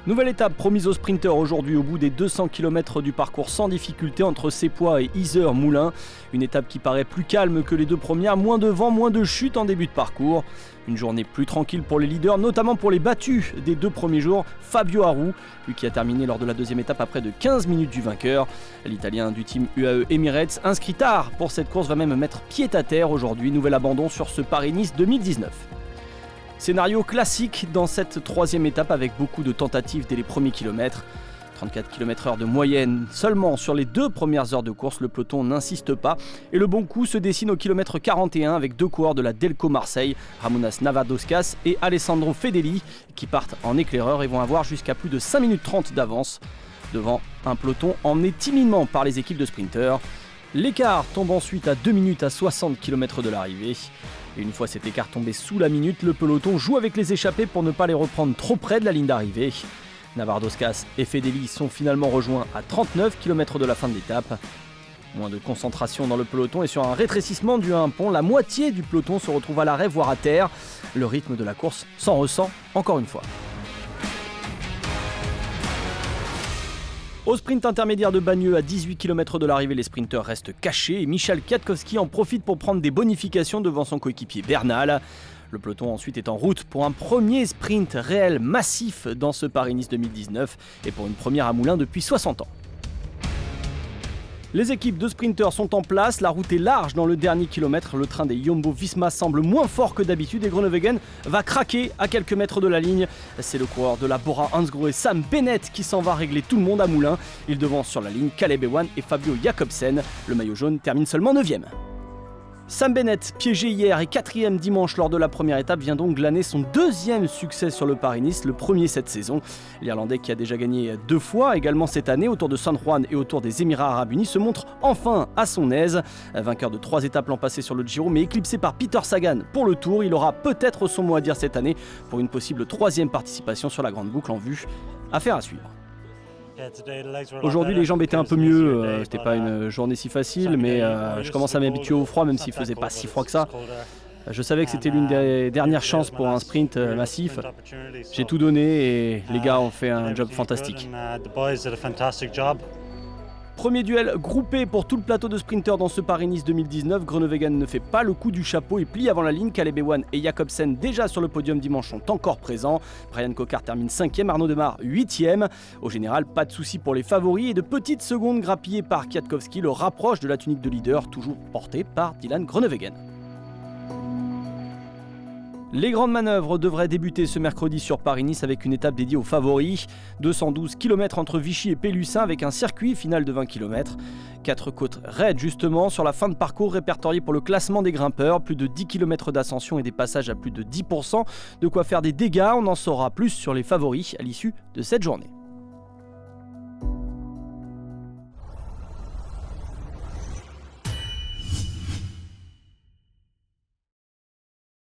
Nouvelle étape promise aux sprinteurs aujourd'hui au bout des 200 km du parcours sans difficulté entre Sépois et Yzeure-Moulins. Une étape qui paraît plus calme que les deux premières, moins de vent, moins de chute en début de parcours. Une journée plus tranquille pour les leaders, notamment pour les battus des 2 premiers jours, Fabio Aru, lui qui a terminé lors de la deuxième étape à près de 15 minutes du vainqueur. L'Italien du team UAE Emirates, inscrit tard pour cette course, va même mettre pied à terre aujourd'hui. Nouvel abandon sur ce Paris-Nice 2019. Scénario classique dans cette troisième étape avec beaucoup de tentatives dès les premiers kilomètres. 34 km/h de moyenne seulement sur les 2 premières heures de course, le peloton n'insiste pas et le bon coup se dessine au kilomètre 41 avec 2 coureurs de la Delco Marseille, Ramonas Navardoskas et Alessandro Fedeli qui partent en éclaireur et vont avoir jusqu'à plus de 5 minutes 30 d'avance devant un peloton emmené timidement par les équipes de sprinteurs. L'écart tombe ensuite à 2 minutes à 60 km de l'arrivée. Et une fois cet écart tombé sous la minute, le peloton joue avec les échappés pour ne pas les reprendre trop près de la ligne d'arrivée. Navardoskas et Fedeli sont finalement rejoints à 39 km de la fin de l'étape. Moins de concentration dans le peloton et sur un rétrécissement dû à un pont, la moitié du peloton se retrouve à l'arrêt voire à terre. Le rythme de la course s'en ressent encore une fois. Au sprint intermédiaire de Bagneux, à 18 km de l'arrivée, les sprinteurs restent cachés et Michał Kwiatkowski en profite pour prendre des bonifications devant son coéquipier Bernal. Le peloton ensuite est en route pour un premier sprint réel massif dans ce Paris-Nice 2019 et pour une première à Moulins depuis 60 ans. Les équipes de sprinteurs sont en place, la route est large dans le dernier kilomètre, le train des Jumbo-Visma semble moins fort que d'habitude et Groenewegen va craquer à quelques mètres de la ligne. C'est le coureur de la Bora Hansgrohe, Sam Bennett, qui s'en va régler tout le monde à Moulins. Il devance sur la ligne Caleb Ewan et Fabio Jakobsen. Le maillot jaune termine seulement 9e. Sam Bennett, piégé hier et 4e dimanche lors de la première étape, vient donc glaner son 2e succès sur le Paris-Nice, le premier cette saison. L'Irlandais qui a déjà gagné 2 fois, également cette année, autour de San Juan et autour des Émirats Arabes Unis, se montre enfin à son aise. Vainqueur de 3 étapes l'an passé sur le Giro, mais éclipsé par Peter Sagan pour le Tour, il aura peut-être son mot à dire cette année pour une possible 3e participation sur la Grande Boucle en vue. Affaire à suivre. Aujourd'hui les jambes étaient un peu mieux, c'était pas une journée si facile, mais je commence à m'habituer au froid même s'il faisait pas si froid que ça. Je savais que c'était l'une des dernières chances pour un sprint massif. J'ai tout donné et les gars ont fait un job fantastique. Premier duel groupé pour tout le plateau de sprinteurs dans ce Paris-Nice 2019. Groenewegen ne fait pas le coup du chapeau et plie avant la ligne. Caleb Ewan et Jakobsen, déjà sur le podium dimanche, sont encore présents. Brian Cocard termine 5e, Arnaud Démare 8e. Au général, pas de soucis pour les favoris et de petites secondes grappillées par Kwiatkowski le rapproche de la tunique de leader, toujours portée par Dylan Groenewegen. Les grandes manœuvres devraient débuter ce mercredi sur Paris-Nice avec une étape dédiée aux favoris. 212 km entre Vichy et Pélussin avec un circuit final de 20 km. 4 côtes raides justement sur la fin de parcours répertoriée pour le classement des grimpeurs. Plus de 10 km d'ascension et des passages à plus de 10%. De quoi faire des dégâts, on en saura plus sur les favoris à l'issue de cette journée.